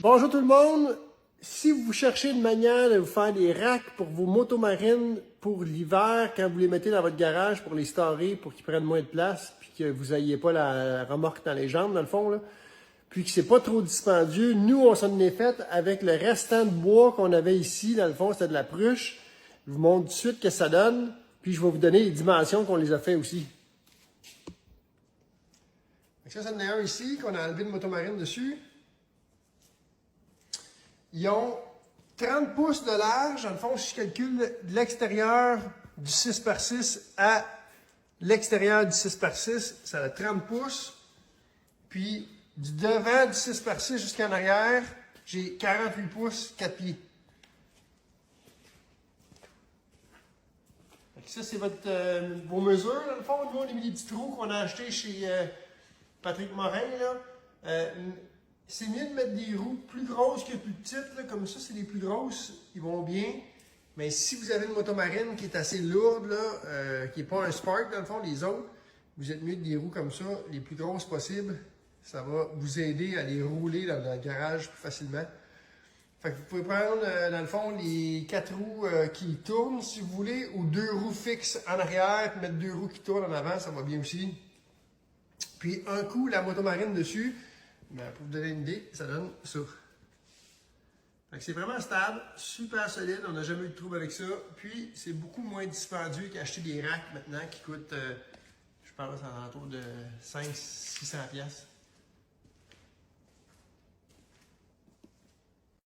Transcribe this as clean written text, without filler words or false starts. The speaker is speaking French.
Bonjour tout le monde! Si vous cherchez une manière de vous faire des racks pour vos motomarines pour l'hiver, quand vous les mettez dans votre garage pour les storer, pour qu'ils prennent moins de place, puis que vous n'ayez pas la remorque dans les jambes, dans le fond, là, puis que c'est pas trop dispendieux, nous, on s'en est fait avec le restant de bois qu'on avait ici, dans le fond, c'était de la pruche. Je vous montre tout de suite ce que ça donne, puis je vais vous donner les dimensions qu'on les a fait aussi. Ça, c'en est un ici, qu'on a enlevé une motomarine dessus. Ils ont 30 pouces de large. Dans le fond, si je calcule de l'extérieur du 6x6 à l'extérieur du 6x6, ça a 30 pouces. Puis, du devant du 6x6 jusqu'en arrière, j'ai 48 pouces, 4 pieds. Ça, c'est vos mesures, dans le fond. Nous, on a mis des petits trous qu'on a achetés chez Patrick Morin, là. C'est mieux de mettre des roues plus grosses que plus petites. Là. Comme ça, c'est les plus grosses, ils vont bien. Mais si vous avez une motomarine qui est assez lourde, là, qui n'est pas un Spark dans le fond, les autres, vous êtes mieux de des roues comme ça, les plus grosses possibles. Ça va vous aider à les rouler dans le garage plus facilement. Fait que vous pouvez prendre, dans le fond, les 4 roues qui tournent, si vous voulez, ou 2 roues fixes en arrière, puis mettre 2 roues qui tournent en avant, ça va bien aussi. Puis un coup, la motomarine dessus, ben, pour vous donner une idée, ça donne ça. C'est vraiment stable, super solide, on n'a jamais eu de trouble avec ça. Puis c'est beaucoup moins dispendieux qu'acheter des racks maintenant qui coûtent, je pense, à l'entour de 500-600$.